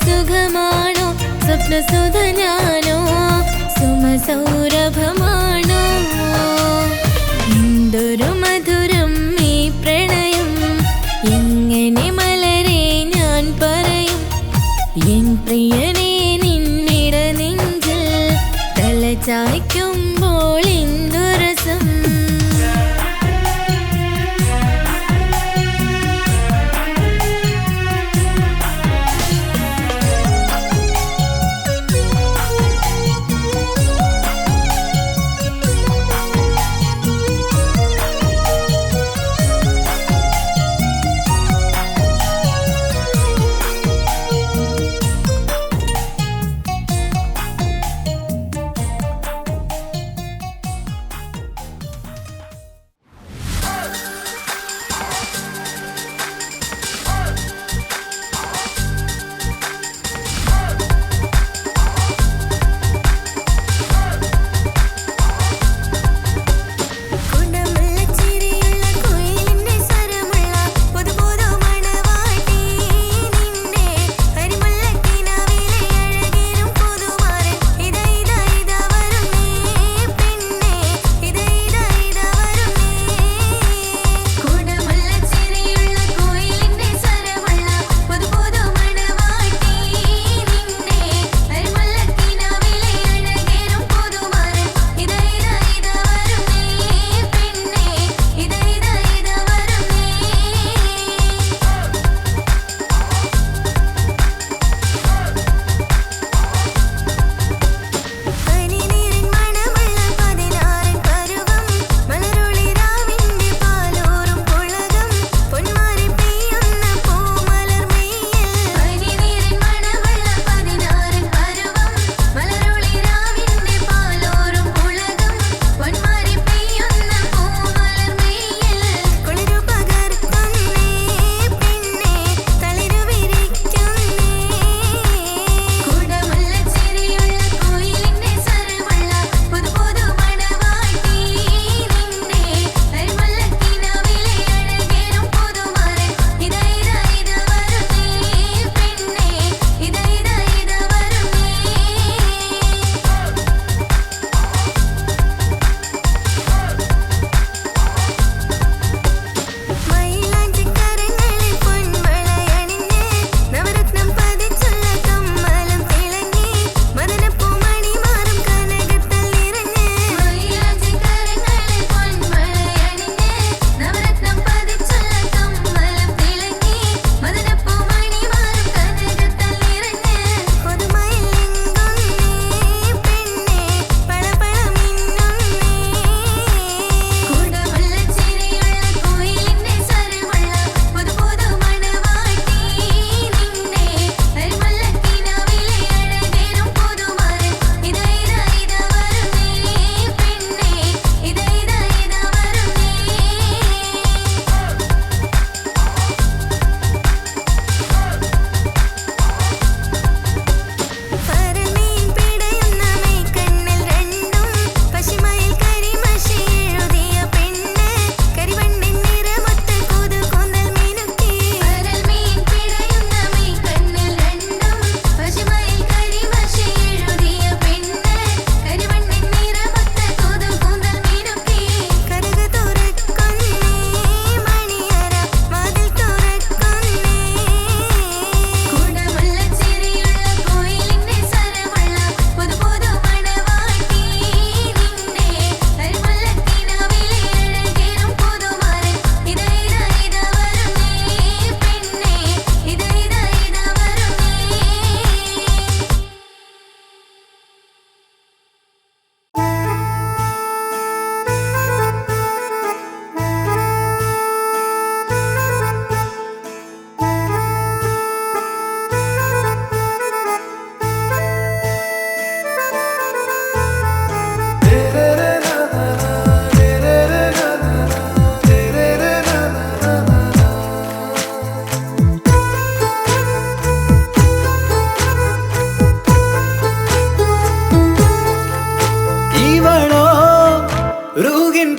സുഖമാണോ സ്വപ്നസുധനാണോ സുമസൗരഭമാണോ എന്തൊരു മധുരം ഈ പ്രണയം എങ്ങനെ മലരെ ഞാൻ പറയും എൻ പ്രിയനെ നിന്നിട നെഞ്ചിൽ തലചായ്ക്കുമ്പോൾ എന്തു രസം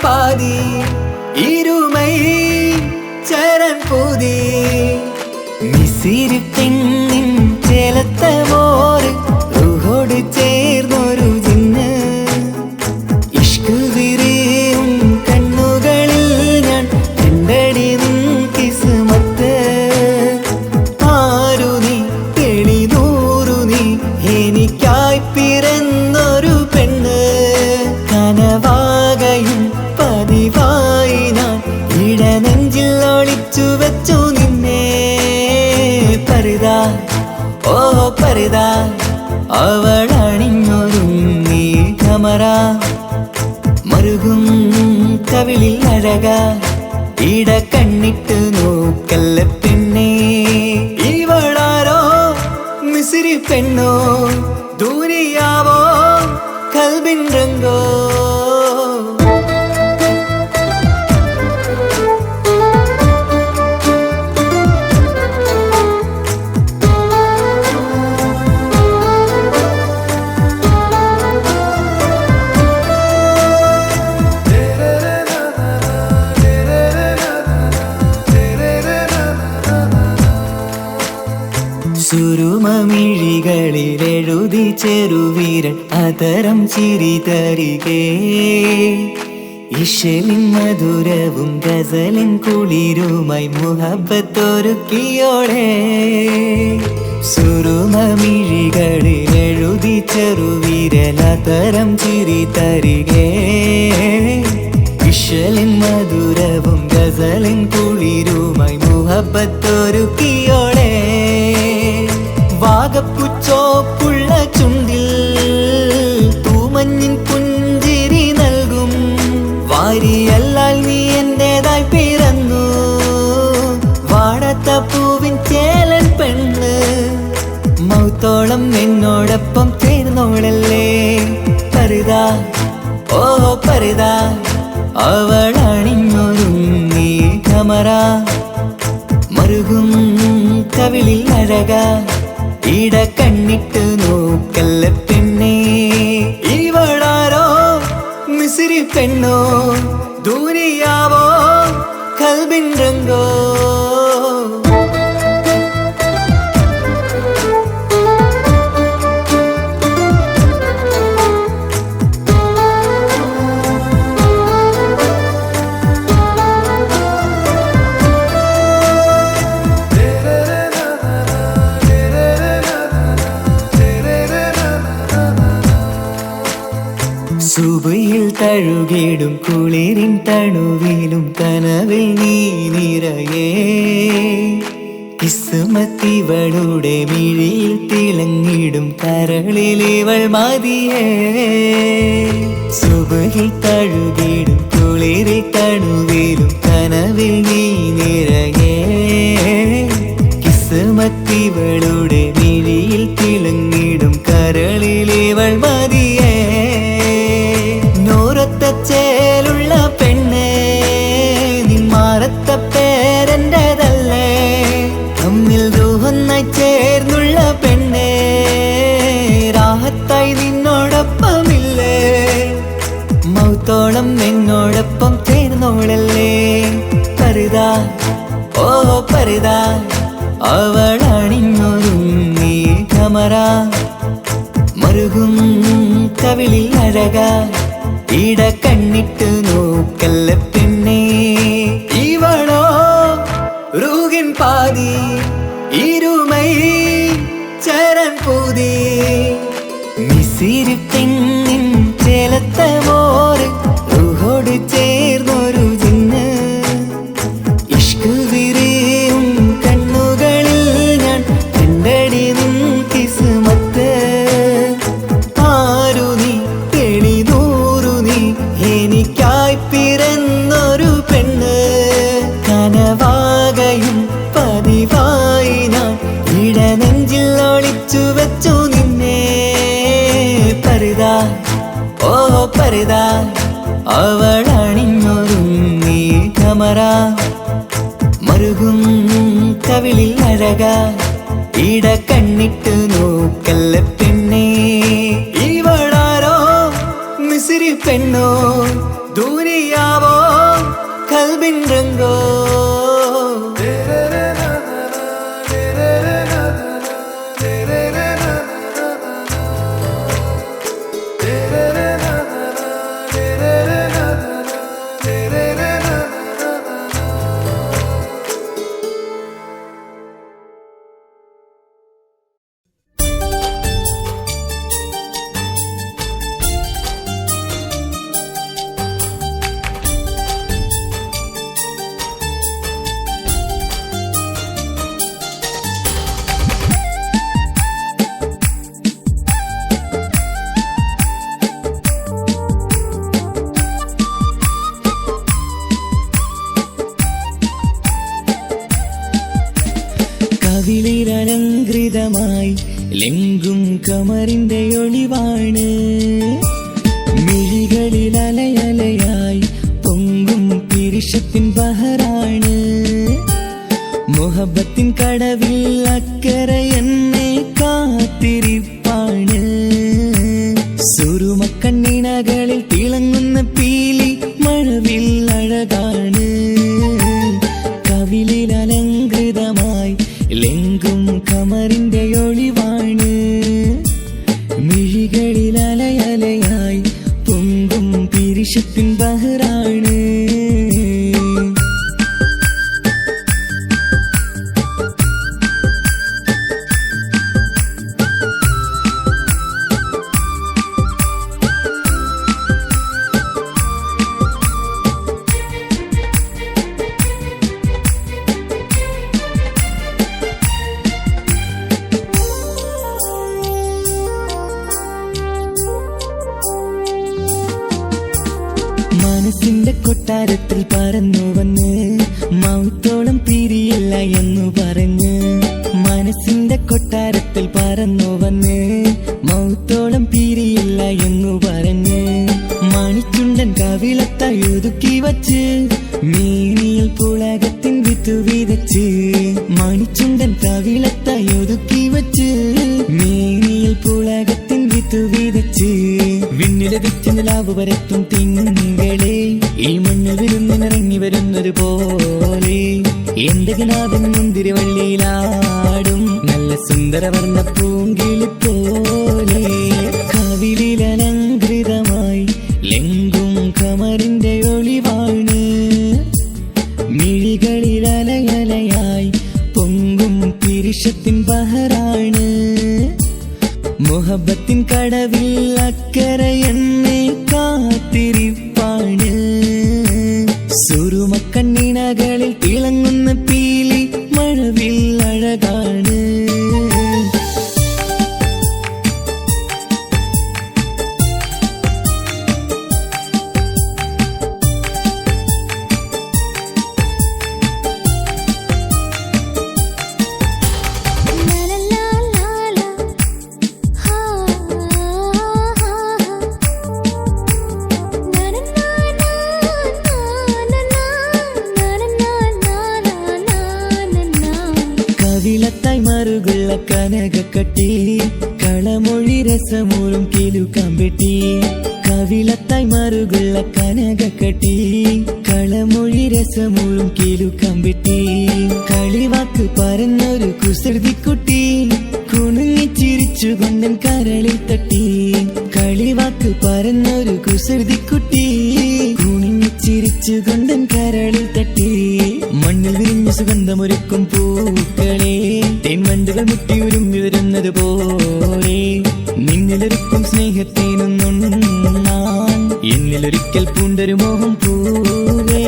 பாதி இருமை சரண் போதே மிசிறு பெண்ணின் சேலத் ഒളിച്ചു വെച്ചു നിന്നെ പരിതാ ഓ പരിതാ അവളണിഞ്ഞൊരുങ്ങി കമറ മറുകും കവിളിൽ അഴക ഇട കണ്ണിട്ട് നോക്കല്ല പെണ്ണേ ഇവളാരോ മിസിരി പെണ്ണോ ദൂരിയാവോ കൽബിൻ രംഗോ സുരുമമിഴികളിലെഴുതി ചെറുവീരൻ അതരം ചിരി തരികേ ഇശലിൻ മധുരവും ഗസലിൻ കുളിരുമായി മുഹബത്തൊരുക്കിയോടെ സുരുമമിഴികളിലെഴുതി ചെറുവീരൻ അതരം ചിരി തരികേ ഇശലിൻ മധുരവും ഗസലിൻ കുളിരുമായി മുഹബത്തൊരുക്കിയോടെ വാഗപ്പുച്ചോപ്പുള്ള ചുണ്ടിൽ തൂമഞ്ഞിൻ പുഞ്ചിരി നൽകും വാരിയല്ലാൽ നീ എന്റേതായി പിറന്നു വാടത്ത പൂവിൻ ചേലൻ പെണ്ണ് മൗത്തോളം എന്നോടൊപ്പം ചേർന്നോളല്ലേ പരിതാ ഓ പരിതാ അവളണിഞ്ഞൊരുങ്ങി കമറ മറുകും കവിളിൽ അഴക ഇട കണ്ണിട്ട് നോക്കല്ല പെണ്ണേ ഇവളാരോ മിസിരി പെണ്ണോ ദൂരിയാവോ കൽബിൻ രംഗോ സുബയിൽ തഴുകിടും കുളിരിൻ തണുവിലും കനവിൽ നീ നിറയേ കിസ്മത്തിവളുടെ മിഴിയിൽ തിളങ്ങിടും കരളിലിവൾ മതിയേ സുബയിൽ തഴുകിടും കുളിരിൽ തണുവിലും കനവിൽ നീ നിറയേ കിസ്മത്തിവളുടെ മിഴിയിൽ തിളങ്ങിടും കരളിലിവൾ മതിയേ ചേലുള്ള പെണ്ണേ നിന്മാറത്ത പേരെന്റേതല്ലേ തമ്മിൽ റൂഹൊന്നായി ചേർന്നുള്ള പെണ്ണേ രാഹത്തായി നിന്നോടൊപ്പമില്ലേ മൗത്തോളം എന്നോടൊപ്പം ചേർന്നോളല്ലേ പരിതാ ഓ പരിതാ അവളണിഞ്ഞൊരുങ്ങി കമറ മറുകും കവിളിൽ അഴക ഇട കണ്ണിട്ട് നോക്കല്ല പെണ്ണേ ഇവളോ റൂഹിൻ പാതി ഇരുമൈ ചരൻ പൂതി മിസിരി പെണ്ണിൻ ചേലത്ത മോറ് റൂഹോട് ചേർന്നൊരു ജിന്ന് ഇഷ്ക് വിരിയും കണ്ണുകളിൽ ഞാൻ കണ്ടടി നിൻ കിസ്മത്ത് ആരു നീ എനിക്കായി പിറന്നൊരു പെണ്ണ് കനവാകയും പതിവായി ഞാൻ ഇടനെഞ്ചിൽ ഒളിച്ചു വെച്ചു നിന്നെ പരിതാ ഓ പരിതാ അവളണിഞ്ഞൊരുങ്ങി കമറ മറുകും കവിളിൽ അഴക ഇട കണ്ണിട്ട് നോക്കല്ല പെണ്ണേ ഇവളാരോ മിസിരി പെണ്ണോ ദൂരിയാവോ കൽബിൻ രംഗോ ലെങ്കും കമറിന്റെ ഒളിവാണ്. മിഴികളിൽ അലയലയായി പൊങ്കും പിരിശത്തിൻ ബഹറാണ്. മുഹബത്തിൻ കടവിൽ അക്കരെ എന്നെ കാത്തിരിപ്പാണ്. സുറുമക്കണ്ണിണകളിൽ തിളങ്ങുന്ന പീലി മഴവിൽ അഴകാണ്. കവിളിൽ അലങ്കൃതമായി ലെങ്കും കമറിന്റെ ഒളിവാണ്. മിഴികളിൽ അലയലയായി പൊങ്കും പിരിശത്തിൻ ബഹറാണ്. മനസ്സിന്റെ കൊട്ടാരത്തിൽ പറന്നു വന്ന് മൗത്തോളം പിരിയില്ല എന്നു പറഞ്ഞ്. മനസ്സിന്റെ കൊട്ടാരത്തിൽ പറന്നു വന്ന് മൗത്തോളം പിരിയില്ല എന്നു പറഞ്ഞ്. മണിച്ചുണ്ടൻ കവിളത്തായി ഒതുക്കി വച്ച് മേനിയിൽ പുളകത്തിൻ വിത്തു വിതച്ച്. മണിച്ചുണ്ടൻ കവിളത്തായി ഒതുക്കി വച്ച് മേനിയിൽ പുളകത്തിൻ വിത്തു വിതച്ച്. വിണ്ണിലെ വിറ്റ് നിലാവ് വരത്തും തിങ്കളെ ഈ മണ്ണ് വിരുന്നിനിറങ്ങി വരുന്നത് പോലെ. എന്റെ കിനാവിൻ മുന്തിരിവള്ളിയിലാടും നല്ല സുന്ദരവർണ്ണ പൂങ്കിളി പോലെ. കവിളിൽ അലങ്കൃതമായി ലെങ്കും കമറിന്റെ ഒളിവാണ്. മിഴികളിൽ അലയലയായി പൊങ്കും പിരിശത്തിൻ ബഹറാണ്. മുഹബത്തിൻ കടവിൽ അക്കരെ എന്നെ കാത്തിരിപ്പാണ്. സുറുമക്കണ്ണിണകളിൽ തിളങ്ങുന്ന പീലി മഴവിൽ അഴകാണ്. കവിളത്തായി മറുകുള്ള കനകക്കട്ടി കളമൊഴി രസമൂറും കിലുക്കാമ്പെട്ടി. കവിളത്തായി മറുകുള്ള കനകക്കട്ടി കളമൊഴി രസമൂറും കിലുക്കാമ്പെട്ടി. കളിവാക്ക് പറഞ്ഞൊരു കുസൃതിക്കുട്ടി കുണുങ്ങിച്ചിരിച്ചു കൊണ്ടൻ കരളിൽ തട്ടി. കളിവാക്ക് പറഞ്ഞൊരു കുസൃതിക്കുട്ടി കുണുങ്ങിച്ചിരിച്ചു കൊണ്ടൻ കരളിൽ തട്ടി. മണ്ണിൽ വിരിഞ്ഞ സുഗന്ധമൊരുക്കും പൂക്കളെ തേൻവണ്ടുകൾ മുട്ടിയുരുമ്പി വരുന്നത് പോലെ. നിന്നിലൊരുക്കും സ്നേഹത്തേനൊന്നുണ്ണാൻ എന്നിലൊരിക്കൽ പൂണ്ടൊരു മോഹം പൂവേ.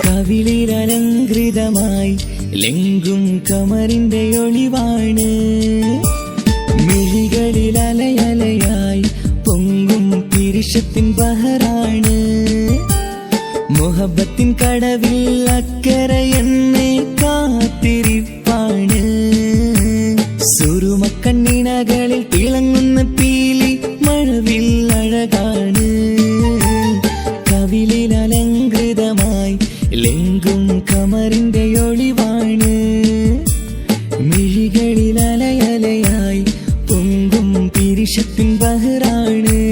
കവിളിൽ അലങ്കൃതമായി ലെങ്കും കമറിന്റെ ഒളിവാണ്. മിഴികളിൽ അലയലയായി പൊങ്കും പിരിശത്തിൻ ബഹറാണ്. മുഹബത്തിൻ കടവിൽ അക്കരെ എന്നെ കാത്തിരിപ്പാണ്. സുറുമക്കണ്ണിണകളിൽ തിളങ്ങുന്ന പീലി മഴവിൽ അഴകാണ്. കവിളിൽ അലങ്കൃതമായി ലെങ്കും കമറിന്റെ ഒളിവാണ്. മിഴികളിൽ അലയലയായി പൊങ്കും പിരിശത്തിൻ ബഹറാണ്.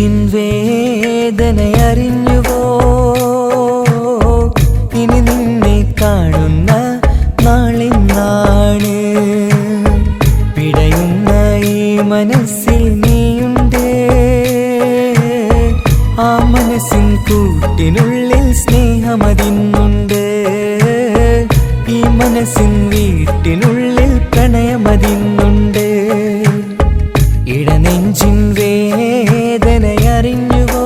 ഇടനെഞ്ചിൻ വേദനയറിഞ്ഞുവോ ഇനി നിന്നെ കാണുന്ന നാളിന്നാണ് പിടയുന്ന ഈ മനസ്സിൽ നീയുണ്ട് ആ മനസ്സിൻ കൂട്ടിനുള്ളിൽ സ്നേഹമതിന്നുണ്ട് ഈ മനസ്സിൻ വീട്ടിനുള്ളിൽ പ്രണയമതിന്നുണ്ട് ഇടനെഞ്ചിൻ വേദനയറിഞ്ഞുവോ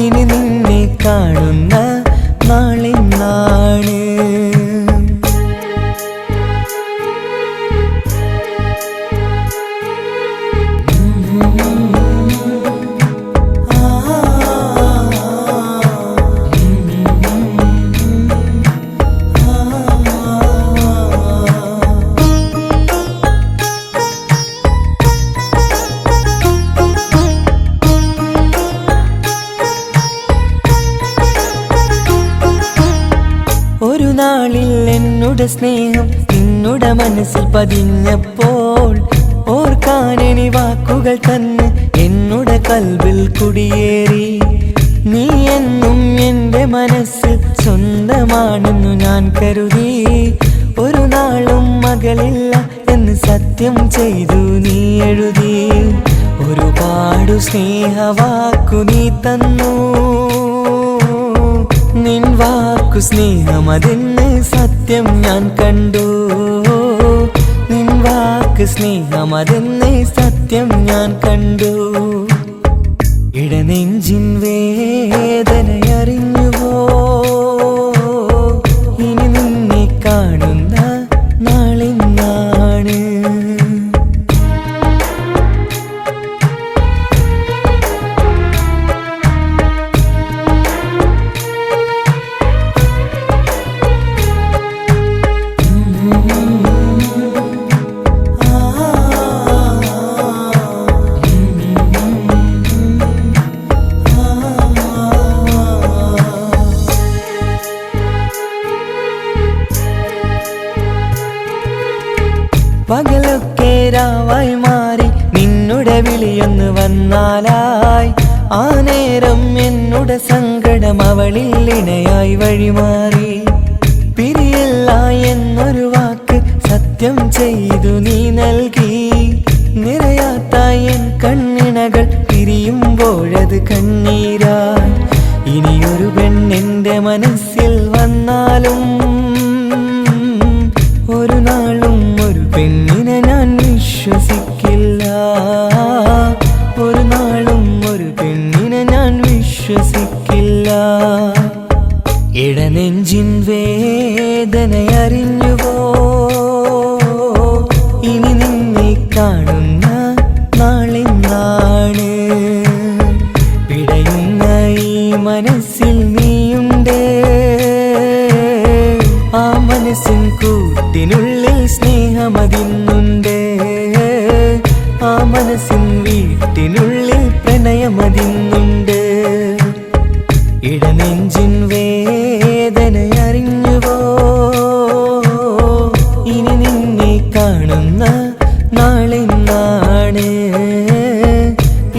ഇനി നിന്നെ കാണുന്ന നാളിന്നാണ് ഒരു നാളിൽ എന്നോട് സ്നേഹം നിന്നുടെ മനസ്സിൽ പതിഞ്ഞപ്പോൾ ഓർക്കാനെനി വാക്കുകൾ തന്ന് എന്നോട് കൽവിൽ കുടിയേറി നീ എന്നും എൻ്റെ മനസ്സിൽ സ്വന്തമാണെന്നു ഞാൻ കരുതി ഒരു നാളും മകളില്ല എന്ന് സത്യം ചെയ്തു നീ എഴുതി ഒരുപാടു സ്നേഹവാക്കു നീ തന്നു നിൻ വാക്കു സ്നേഹമതെന്ന് സത്യം ഞാൻ കണ്ടു നിൻ വാക്ക് സ്നേഹമതെന്ന് സത്യം ഞാൻ കണ്ടു ഇടനെഞ്ചിൻ വേദനയറിഞ്ഞുവോ ഇനി നിന്നെ കാണുന്ന നാളിന്നാണ് പകലൊക്കെ രാവായി മാറി നിന്നുടെ വിളിയൊന്ന് വന്നാലായി ആ നേരം എന്നുടെ സങ്കടം അവളിൽ ഇണയായി വഴിമാറി പിരിയല്ല എന്നൊരു വാക്ക് സത്യം ചെയ്തു നീ നൽകി നിറയാത്ത എൻ കണ്ണിണകൾ പിരിയുമ്പോഴത് കണ്ണീരായി ഇനിയൊരു പെണ്ണെന്റെ മനസ്സിൽ വന്നാലും ഒരു നാളും ഒരു പെണ്ണിനെ ഞാൻ വിശ്വസിക്കില്ല ഒരു നാളും ഒരു പെണ്ണിനെ ഞാൻ വിശ്വസിക്കില്ല ഇടനെഞ്ചിൻ വേദനയറിഞ്ഞുവോ ഇനി നിന്നെ കാണുന്ന നാളിന്നാണ് പിടയുന്ന ഈ മനസ്സിൽ നീയുണ്ട് ആ മനസ്സിൻ കൂട്ടിനുള്ളിൽ സ്നേഹമതിന്നുണ്ട് ആ മനസ്സിൻ വീട്ടിനുള്ളിൽ പ്രണയമതിന്നുണ്ട് ഇടനെഞ്ചിൻ വേദനയറിഞ്ഞുവോ ഇനി നിന്നെ കാണുന്ന നാളിന്നാണ്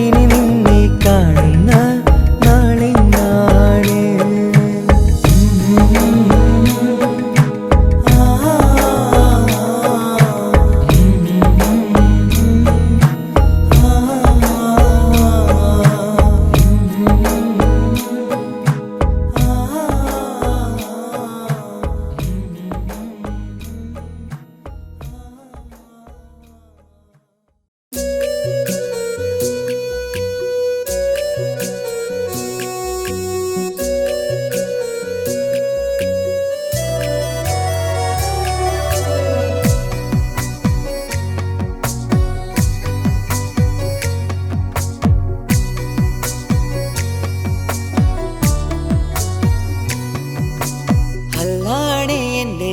ഇനി നിന്നെ കാണുന്ന നാളിന്നാണ്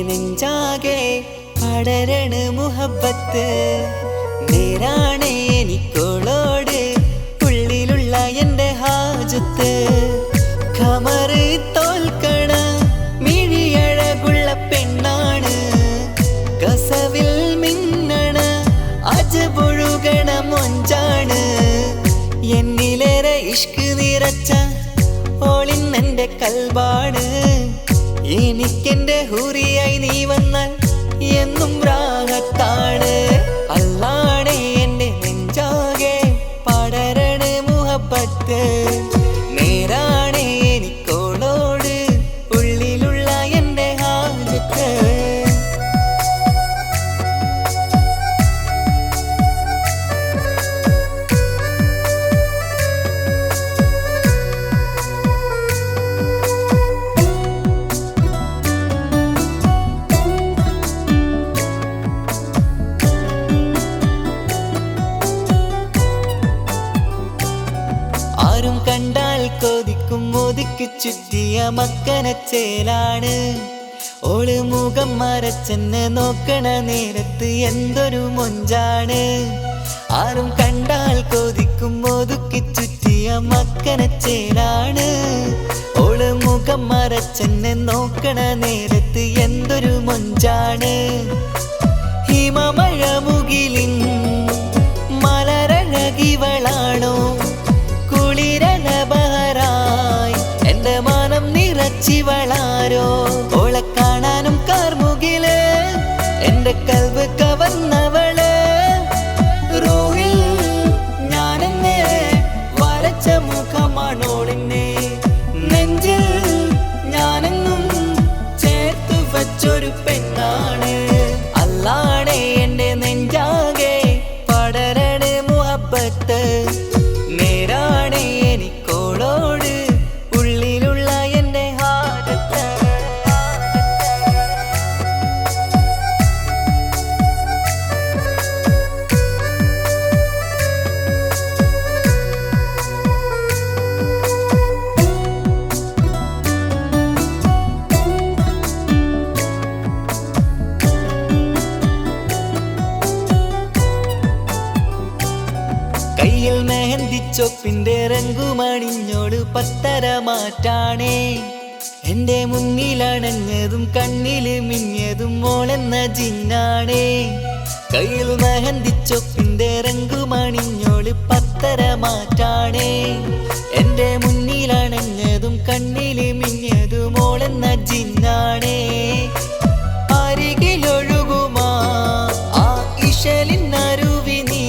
നെഞ്ചാകെ പടരണ മുഹബത്ത് നേരാണ് എനിക്കോളോട് ഉള്ളിലുള്ള എൻ്റെ ഹാജത്ത് ഖമറ് തോൽക്കണ മിഴിയഴകുള്ള പെണ്ണാണ് കസവിൽ മിന്നണ അജപൊഴുകണ മൊഞ്ചാണ് നിറച്ച ഓളിന്നെന്റെ കൽബാണ് എനിക്കെന്റെ ഹൂറിയായി നീ വന്നാൽ എന്നും രാഗത്താണ് അല്ലാണേ എന്റെ നെഞ്ചാകെ പടരണ മുഹബത്ത് നേരാണേ എനിക്കോളോട് ഉള്ളിലുള്ള എന്റെ ഹാജത്ത് ആരും കണ്ടാൽ കൊതിക്കും ഒതുക്കി ചുറ്റിയ മക്കനച്ചേലാണ് ഓള് മുഖം മറച്ചെന്നെ നോക്കണ നേരത്ത് എന്തൊരു മൊഞ്ചാണ് ആരും കണ്ടാൽ കൊതിക്കും ഒതുക്കി ചുറ്റിയ മക്കനച്ചേലാണ് ഓള് മുഖം മറച്ചെന്നെ നോക്കണ നേരത്ത് എന്തൊരു മൊഞ്ചാണ് ഹിമമഴ മുകിലിൻ മലരഴകിവളാണോ കുളിരലബഹരായി എന്റെ മാനം നിറച്ചിവളാരോ ഓളെ കാണാനും കാർമുകില് എന്റെ കൽവ് കവർന്നവള് റൂഹിൽ ഞാനെന്നെ വരച്ച മുഖമാണോളിന്നെ നെഞ്ചിൽ ഞാനെന്നും ചേർത്തു വച്ചൊരു പെണ്ണാണ് അല്ലാണേ എന്റെ നെഞ്ചാകെ പടരണ മുഹബത്ത് നേരാണേ എനിക്കോളോട് ഉള്ളിലുള്ള എന്റെ ഹാജത്ത് കയ്യിൽ മെഹന്തിച്ചൊപ്പിന്റെ രംഗുമണിഞ്ഞോട് പത്തര മാറ്റാണേ എന്റെ മുന്നിലണഞ്ഞതും കണ്ണില് മിഞ്ഞതും മോളെന്ന ജിന്നാണേ കയ്യിൽ മെഹന്തിച്ചൊപ്പിന്റെ രംഗുമണിഞ്ഞോട് പത്തര മാറ്റാണേ എന്റെ മുന്നിലണഞ്ഞതും കണ്ണില് മിഞ്ഞതും മോളെന്ന ജിന്നാണേ അരികിലൊഴുകുമാ ആ ഇശലിനരുവി നീ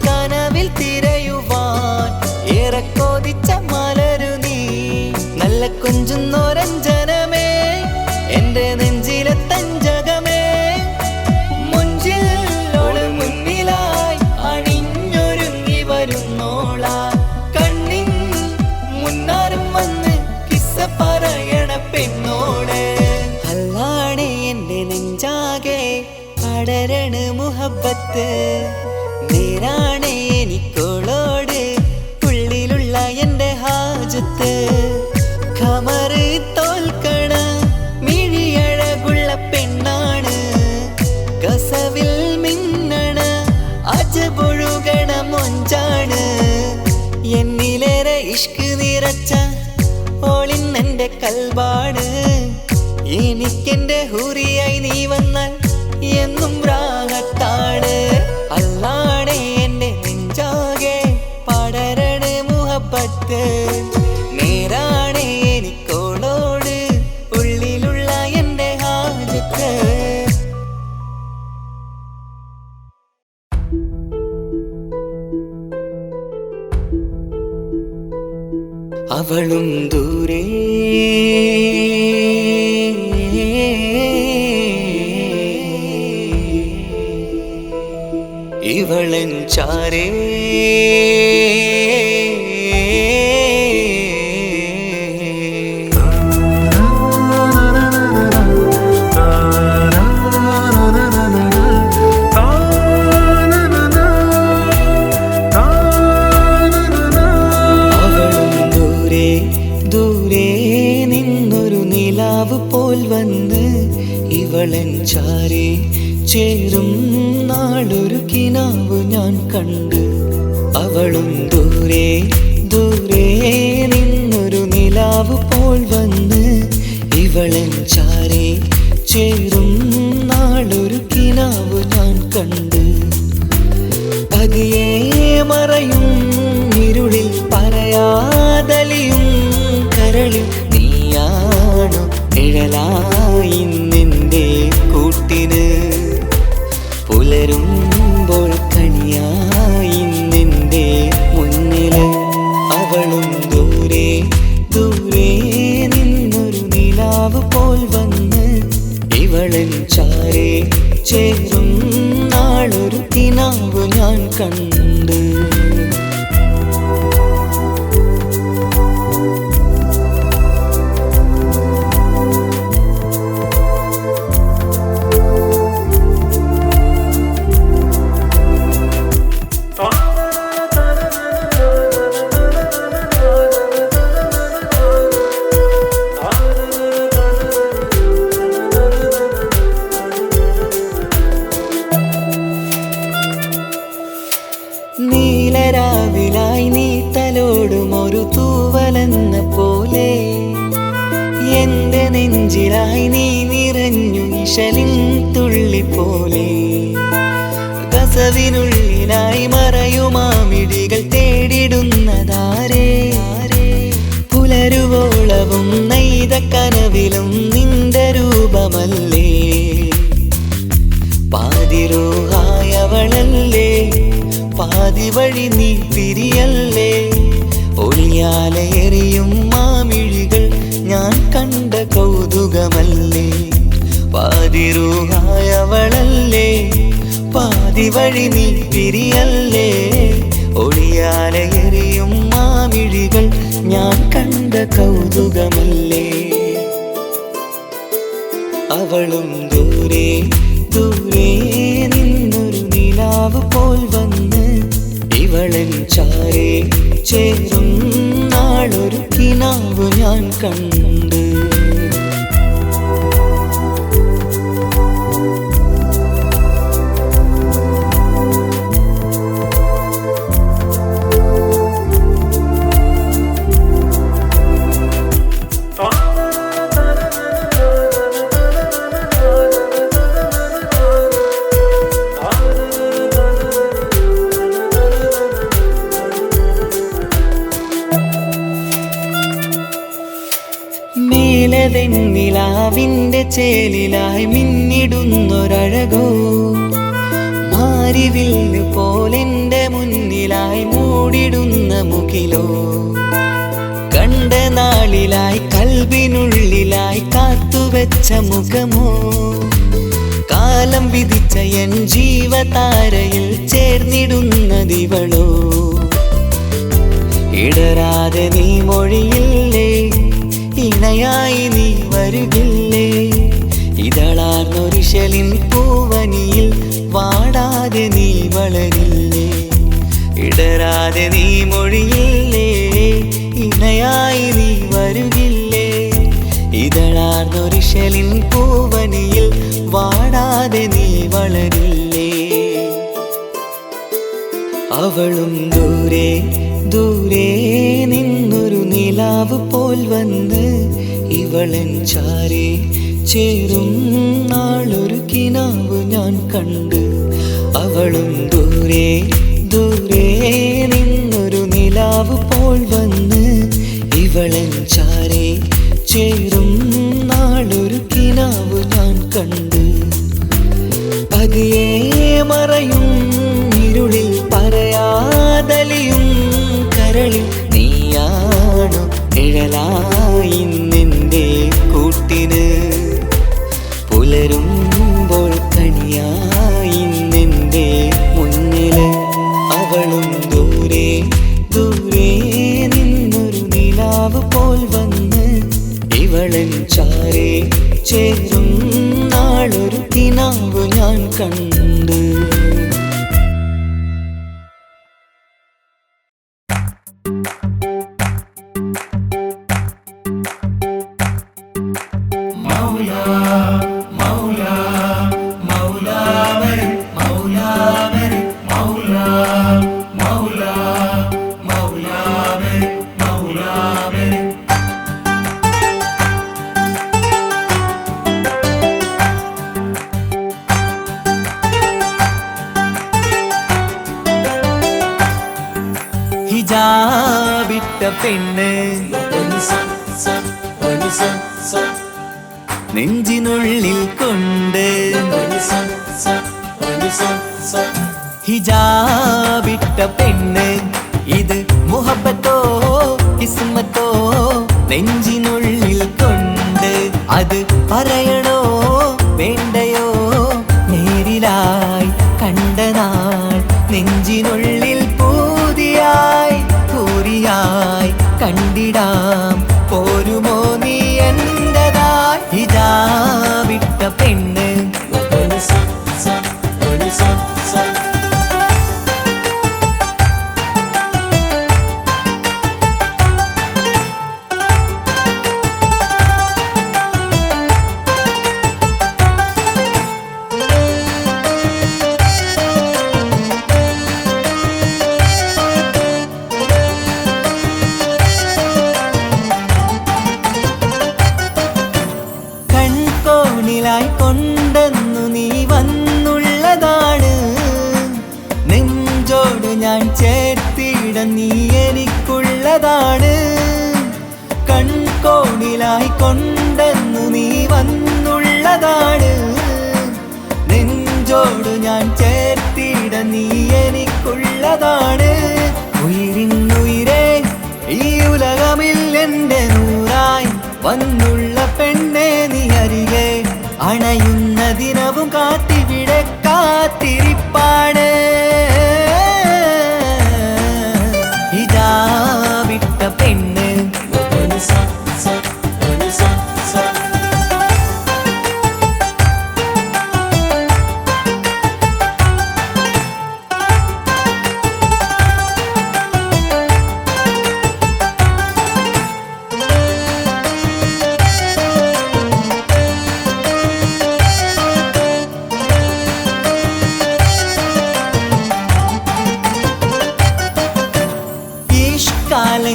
കനവിൽ തിരയുവാൻ ഏറെ കൊതിച്ച മലരു നീ നല്ല കൊഞ്ചുന്നോരഞ്ജനമേ എന്റെ നെഞ്ചിലെ തഞ്ചകമേ മുഞ്ചിൽ ഓള് മുന്നിലായി അണിഞ്ഞൊരുങ്ങി വരുന്നോള കണ്ണിൻ മുന്നാരും വന്ന് കിസ്സ പറയണ പെണ്ണോട് അല്ലാണേ എന്റെ നെഞ്ചാകെ പടരണ മുഹബത്ത് നേരാണേ എനിക്കോളോട് ഉള്ളിലുള്ള എന്റെ ഹാജത്ത് ഖമറ് തോൽക്കണ മിഴിയഴകുള്ള പെണ്ണാണ് കസവിൽ മിന്നണ അജബൊഴുകണ മൊഞ്ചാണ് എന്നിലേറെ ഇഷ്ക് നിറച്ച ഓളിന്നെന്റെ കൽബാണ് എനിക്കെന്റെ ഹൂറിയായി നീ വന്നാൽ എന്നും രാഗത്താണ് അല്ലാണേ എന്റെ നെഞ്ചാകെ പടരണ മുഹബത്ത് നേരാണേ എനിക്കോളോട് ഉള്ളിലുള്ള എന്റെ ഹാജത്ത് അവളും ദൂരെ ഇവളൻ ചാരേ പോൽ വന്ന് ഇവളൻ ചാരേ ചേരും നാളൊരു കിനാവ് ഞാൻ കണ്ട് അവളും ദൂരെ ദൂരെ നിന്നൊരു നിലാവ് പോൽ വന്ന് ഇവളൻ ചാരേ ചേരും നാളൊരു കിനാവ് ഞാൻ കണ്ട് പതിയെ മറയും ഇരുളിൽ പറയാ നിഴലായി നിന്റെ കൂട്ടിന് പുലരുമ്പോൾ കണിയായി നിന്റെ മുന്നില് അവളും ദൂരെ ദൂരെ നിന്നൊരു നിലാവ് പോൽ വന്ന് ഇവളൻ ചാരേ ചേരും നാളൊരു കിനാവ് ഞാൻ കണ്ട് നീലരാവിലായി നീ തലോടും ഒരു തൂവലെന്ന പോലെ എന്റെ നെഞ്ചിലായി നീ നിറഞ്ഞു ഇശലിൻ തുള്ളി പോലെ കസവിനുള്ളിലായി മറയുമാമിടികൾ തേടിടുന്നതാരേ പുലരുവോളവും നെയ്ത കനവിലും നിന്റെ രൂപമല്ലേ പാതിരോഹായവളല്ലേ പാതി വഴി നീ തിരിയല്ലേ ഒളിയാലെറിയും മാമിഴികൾ ഞാൻ കണ്ട കൗതുകമല്ലേ പാതിരൂഹായവളല്ലേ പാതി വഴി നീ തിരിയല്ലേ ഒളിയാലെറിയും മാമിഴികൾ ഞാൻ കണ്ട കൗതുകമല്ലേ അവളും ദൂരെ ദൂരെ നിന്നൊരു നിലാവ് പോൽ വന്ന് ഇവളൻ ചാരേ ചേരും നാളൊരു കിനാവ് ഞാൻ കണ്ട് നിലാവിന്റെ ചേലിലായി മിന്നിടുന്നൊരഴകോ മാരിവില്ല് പോലെന്റെ മുന്നിലായി മൂടിടുന്ന മുകിലോ കണ്ട നാളിലായി കൽബിനുള്ളിലായി കാത്തുവെച്ച മുഖമോ കാലം വിധിച്ച എൻ ജീവതാരയിൽ ചേർന്നിടുന്നതിവളോ ഇടരാതെ നീ മൊഴിയില്ലേ ഇണയായി നീ വരുകില്ലേ ഇതളാർന്നൊരിശലിൻ പൂവനിയിൽ വാടാതെ നീ വളരില്ലേ ഇടരാതെ നീ മൊഴിയില്ലേ ഇണയായി നീ വരുകില്ലേ ഇതളാർന്നൊരിശലിൻ പൂവനിയിൽ വാടാതെ നീ വളരില്ലേ അവളും ദൂരെ ദൂരെ നിന്നൊരു നിലാവ് പോൽ വന്ന് ഇവളൻ ചാരേ ചേരും നാളൊരു കിനാവ് ഞാൻ കണ്ട് അവളും ദൂരെ ദൂരെ നിന്നൊരു നിലാവ് പോൽ വന്ന് ഇവളൻ ചാരേ ചേരും നാളൊരു കിനാവ് ഞാൻ കണ്ട് പതിയെ മറയും ഇരുളിൽ പറയാതലിയും കരളിൽ നീയാണു നിഴലായി നിന്റെ കൂട്ടിന് പുലരുമ്പോൾ കണിയായി നിന്റെ മുന്നില് അവളും ദൂരെ ദൂരെ നിന്നൊരു നിലാവ് പോൽ വന്ന് ഇവളൻ ചാരേ ചേരും നാളൊരു കിനാവ് ഞാൻ കണ്ട് ഹിജാബിട്ട പെണ്ണ് നെഞ്ചിനുള്ളിൽ കൊണ്ട് ഹിജാബിട്ട പെണ്ണ് ഇത് മുഹബത്തോ കിസ്മത്തോ നെഞ്ചിനുള്ളിൽ കൊണ്ട് അത് പറയണോ വേണ്ടയോ നേരിലായി കണ്ട നാൾ നെഞ്ചിനുള്ളിൽ പൂതിയായി പൂരിയായി കണ്ടിടാം പോരുമോ നീ എന്റതായി ഹിജാബിട്ട പെണ്ണ് കൊണ്ടെന്നു നീ വന്നുള്ളതാണ് നെഞ്ചോട് ഞാൻ ചേർത്തിട നീ എനിക്കുള്ളതാണ് കൺകോണിലായി കൊണ്ടെന്നു നീ വന്നുള്ളതാണ് നെഞ്ചോട് ഞാൻ ചേർത്തിട നീ എനിക്കുള്ളതാണ് ഉയിരിന്നുയിരേ ഈ ഉലകമിൽ എന്റെ നൂറായി വന്നുള്ള പെണ്ണെ നീ അരികെ അണയുന്ന ദിനവും കാത്തിവിടെ കാത്തിരിപ്പാണ് ഹിജാബിട്ട പെണ്ണ്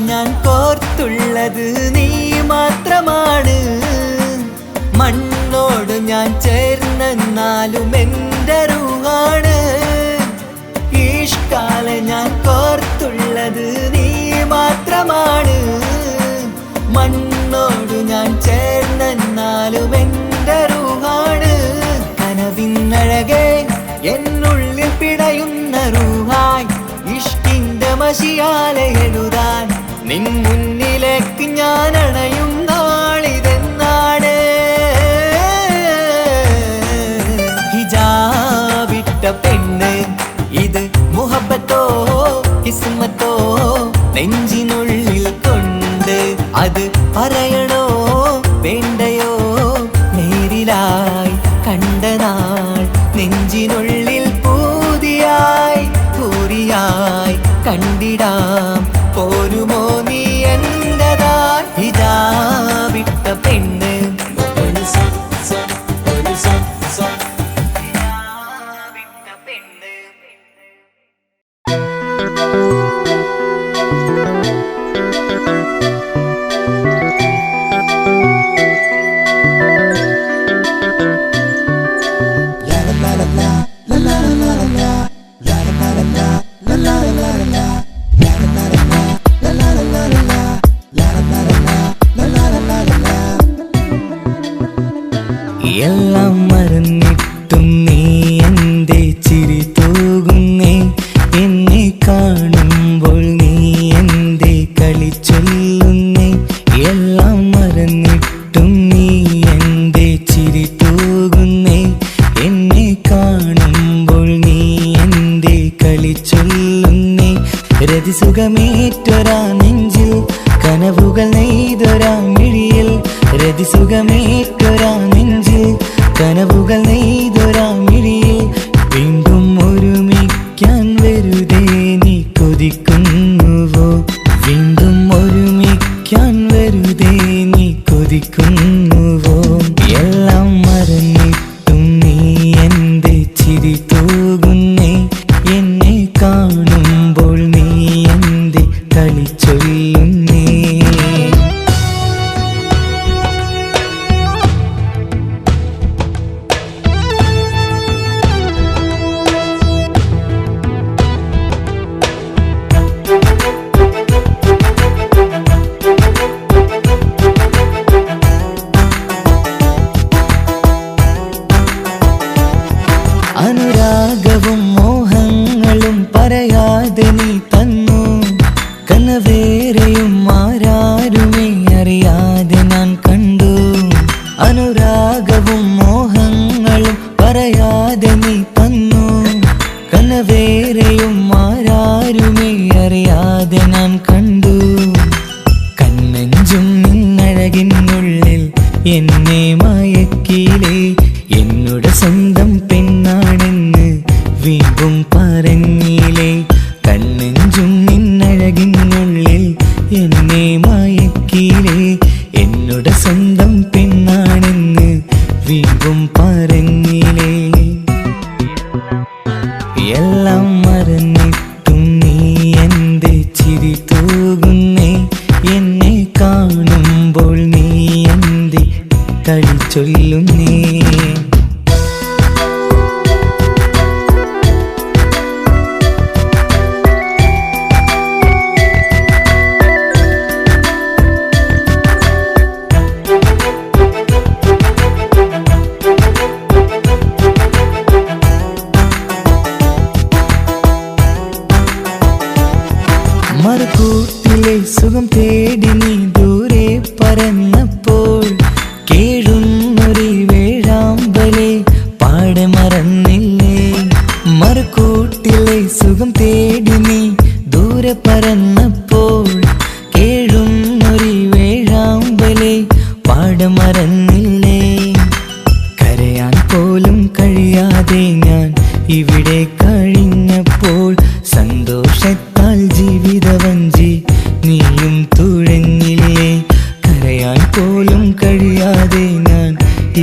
ഞാൻ കോർത്തുള്ളത് നീ മാത്രമാണ് മണ്ണോട് ഞാൻ ചേർന്നെന്നാലും എൻ്റെ റൂഹാണ് ഈഷ്കാലെ ഞാൻ കോർത്തുള്ളത് നീ മാത്രമാണ് മണ്ണോട് ഞാൻ ചേർന്നെന്നാലും എൻ്റെ റൂഹാണ് കനവിന്നഴകെ എന്നുള്ളിൽ പിടയുന്ന റൂഹായി ഇഷ്കിന്റെ മഷിയാലെ എഴുതാൻ നിൻ മുന്നിലേക്ക് ഞാൻ അണയും നാളിതെന്നാണ് ഹിജാബിട്ട പെണ്ണ് ഇത് മുഹബത്തോ കിസ്മത്തോ നെഞ്ചിനുള്ളിൽ കൊണ്ട് അത് പറയണോ വേണ്ടയോ നേരിലായി കണ്ട നാൾ നെഞ്ചിനുള്ളിൽ പൂതിയായി പൂരിയായി കണ്ടിടാം പോരുമോ നീ എന്റതായി ഹിജാബിട്ട പെണ്ണ് എല്ലാം മറന്നിട്ടും നീ എൻ്റെ ചിരി തൂകുന്നേ എന്നെ കാണുമ്പോൾ നീ എൻ്റെ കളി ചൊല്ലുന്നേ എല്ലാം മറന്നിട്ടും നീ എൻ്റെ ചിരി തൂകുന്നേ എന്നെ കാണുമ്പോൾ നീ എൻ്റെ കളി ചൊല്ലുന്നേ രതിസുഖമേറ്റൊരാ നെഞ്ചിൽ കനവുകൾ നെയ്തൊരാ മിഴിയിൽ രതിസുഖമേറ്റൊരാ നെഞ്ചിൽ കനവുകൾ നെയ്തൊരാ മിഴിയിൽ വീണ്ടും ഒരുമിക്കാൻ വെറുതെ നീ കൊതിക്കുന്നുവോ വീണ്ടും ഒരുമിക്കാൻ വെറുതെ നീ കൊതിക്കുന്നുവോ എല്ലാം മറന്നിട്ടും നീ എൻ്റെ ചിരി തൂകുന്നേ എന്നെ കാണുമ്പോൾ നീ എൻ്റെ കളി ചൊല്ലുന്നേ എന്നെ മയക്കിയിലേ എന്നുടെ സ്വന്തം പെണ്ണാണെന്ന് വീണ്ടും പറഞ്ഞില്ലേ കണ്ണെഞ്ചും നിന്നഴകിനുള്ളിൽ എന്നെ മയക്കിയിലേ എന്നുടെ സ്വന്തം പെണ്ണാണെന്ന് വീണ്ടും പറഞ്ഞില്ലേ എല്ലാം മറന്നിട്ടും നീ എന്റെ ചിരി തൂകുന്നേ എന്നെ കാണുമ്പോൾ നീ എന്റെ കളി ചൊല്ലുന്നേ മറുകൂട്ടിലെ സുഖം തേടി നീ ദൂരെ പറന്നപ്പോൾ കേഴുന്നൊരു വേഴാമ്പലെ പാടെ മറന്നില്ലേ മറുകൂട്ടിലെ സുഖം തേടി നീ ദൂരെ പറന്നപ്പോൾ കേഴുന്നൊരു വേഴാമ്പലെ പാടെ മറന്നില്ലേ കരയാൻ പോലും കഴിയാതെ ഞാൻ ഇവിടെ കഴിഞ്ഞപ്പോൾ സന്തോഷത്താൽ ജീവിതവഞ്ചി നീയും തുഴഞ്ഞില്ലേ കരയാൻ പോലും കഴിയാതെ ഞാൻ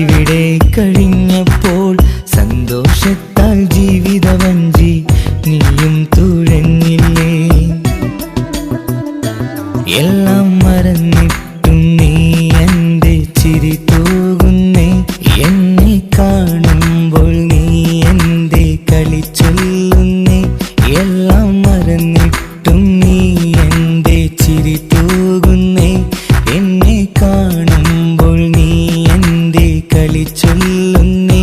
ഇവിടെ കഴിഞ്ഞപ്പോൾ സന്തോഷത്താൽ ജീവിതവഞ്ചി നീയും തുഴഞ്ഞില്ലേ എല്ലാം മറന്നിട്ടും നീ എന്റെ ചിരി തൂകുന്നേ എന്നെ കാണുമ്പോൾ നീ എന്റെ കളി ചൊല്ലുന്നേ എല്ലാം മറന്നിട്ടും നീ എന്റെ ചിരി തൂകുന്നേ എന്നെ കാണുമ്പോൾ നീ എന്റെ കളി ചൊല്ലുന്നേ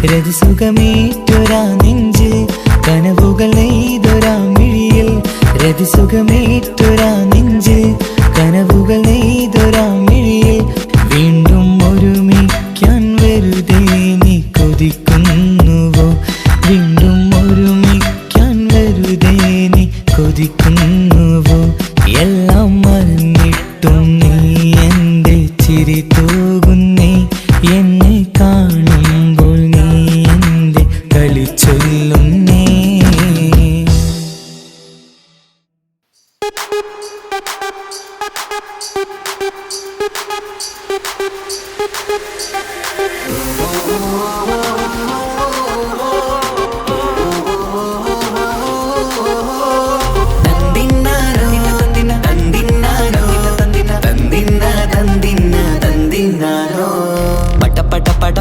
രതിസുഖമേറ്റൊരാ നെഞ്ചിൽ കനവുകൾ നെയ്തൊരാ മിഴിയിൽ രതിസുഖമേറ്റൊരാ നെഞ്ചിൽ കനവുകൾ നെയ്തൊരാ മിഴിയിൽ വീണ്ടും ഒരുമിക്കാൻ വെറുതെ നീ കൊതിക്കുന്നുവോ വീണ്ടും ഒരുമിക്കാൻ വെറുതെ നീ കൊതിക്കുന്നുവോ എല്ലാം മറന്നിട്ടും നീ എന്റെ ചിരി തൂകുന്നേ എന്നെ കാണുമ്പോൾ നീ എന്റെ കളി ചൊല്ലുന്നേ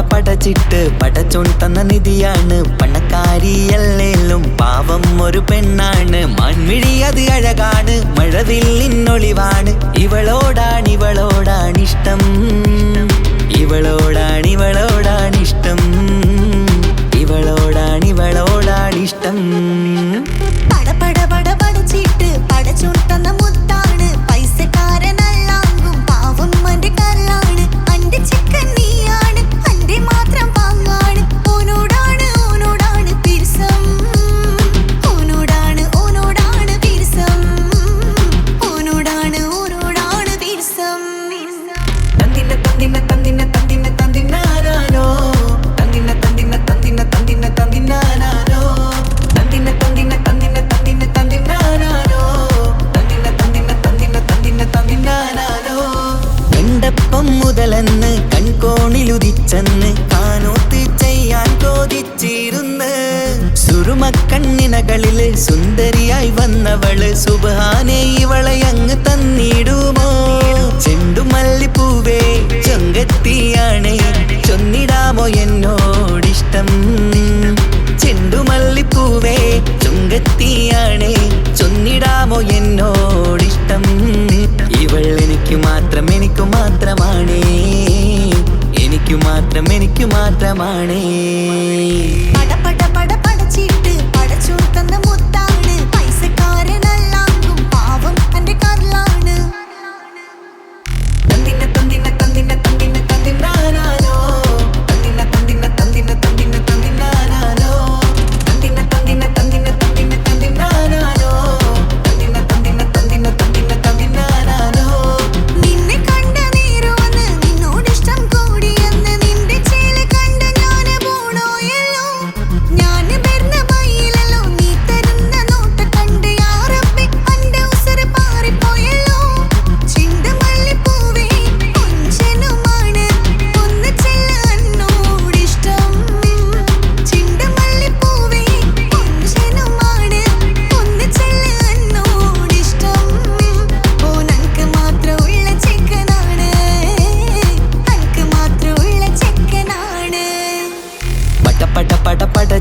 പടച്ചിട്ട് പടച്ചോൻ തന്ന നിധിയാണ് പണക്കാരിയല്ലേലും പാവം ഒരു പെണ്ണാണ് മാൻമിഴി അത് അഴകാണ് മഴവില്ലിന്നൊളിവാണ് ഇവളോടാണിഷ്ടം ഇവളോടാണിഷ്ടം ഇവളോടാണിഷ്ടം പടച്ചിട്ട് പടച്ചോൻ തന്ന മുത്താണ് പൈസക്കാരനല്ലാങ്കും പാവം അന്റെ കല്ലാണ് അന്റെ ചിക്കൻ നീയാണ് അന്റെ മാത്രം പാങ്ങാണ് ഓനോടാണ് പിരിസം ഓനോടാണ് പിരിസം ഓനോടാണ് പിരിസം തന്തിനാനോ തന്തിനാനോ എണ്ടപ്പം മുതലെന്ന് കൺകോണിലുദിച്ചെന്ന് കാനോത്ത് ചെയ്യാൻ കോതിച്ചിരുന്ന് സുറുമക്കണ്ണിനകളില് സുന്ദരിയായി വന്നവള് സുബ്ഹാനേ ഇവളെ അങ്ങ് തന്നിടുമോ ചെണ്ടുമല്ലിപ്പൂവേ ചൊങ്കത്തിയാണേ ചൊന്നിടാമോ എന്നോടിഷ്ടം ചെണ്ടുമല്ലിപ്പൂവേ ചുങ്കത്തിയാണേ ചൊന്നിടാമോ എന്നോടിഷ്ടം ഇവൾ എനിക്ക് മാത്രമാണേ എനിക്ക് മാത്രമാണേ പടച്ചിട്ട് പടച്ചോൻ തന്ന മുത്താണ് പൈസക്കാരനല്ലാങ്കും പാവം അന്റെ കർലാണ് നിന്നെ കണ്ട നേരം വന്ന് നിന്നോടിഷ്ടം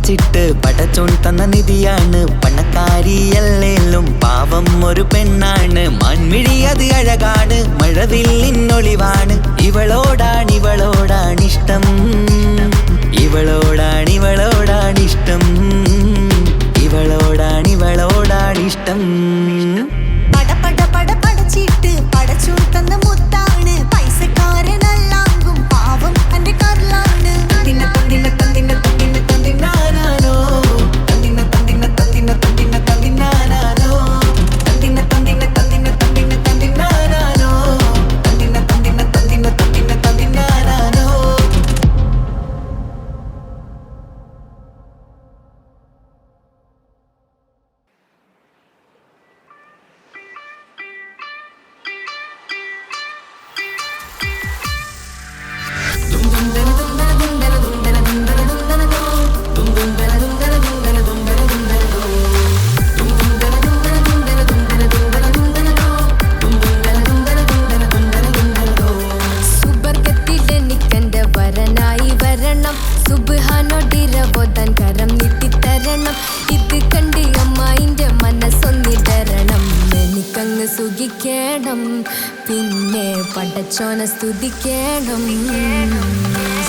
പഠിച്ചിട്ട് പടച്ചോൻ തന്ന നിധിയാണ്. പണക്കാരിയല്ലേലും പാവം ഒരു പെണ്ണാണ്. മാൻമിഴി അത് അഴകാണ്, മഴവില്ലിന്നൊളിവാണ്. ഇവളോടാണിഷ്ടം, ഇവളോടാണിഷ്ടം, ഇവളോടാണിഷ്ടം. പഠിച്ചിട്ട് പടച്ചോൻ തന്ന മുത്താണ്. പൈസക്കാരനല്ലാങ്കും പാവം എന്റെ കർലാണ്. തന്തിന തന്തിന തന്തിന തന്തിന തന്തിനാനോ, തന്തിന തന്തിന തന്തിന തന്തിന തന്തിനാനോ, തന്തിന തന്തിന തന്തിന തന്തിന തന്തിനാനോ, തന്തിന തന്തിന തന്തിന തന്തിന തന്തിനാനോ. സുബർഗത്തിലെനിക്കെന്റെ വരനായി വരണം, സുബ്ഹാനോടിരവോദാൻ കരം നീട്ടിത്തരണം. ഇത് കണ്ട് അമ്മായിന്റെ മനസ്സൊന്നിടരണം. എനിക്കങ്ങ് സുഖിക്കണം, പിന്നെ പടച്ചോനെ സ്തുതിക്കണം.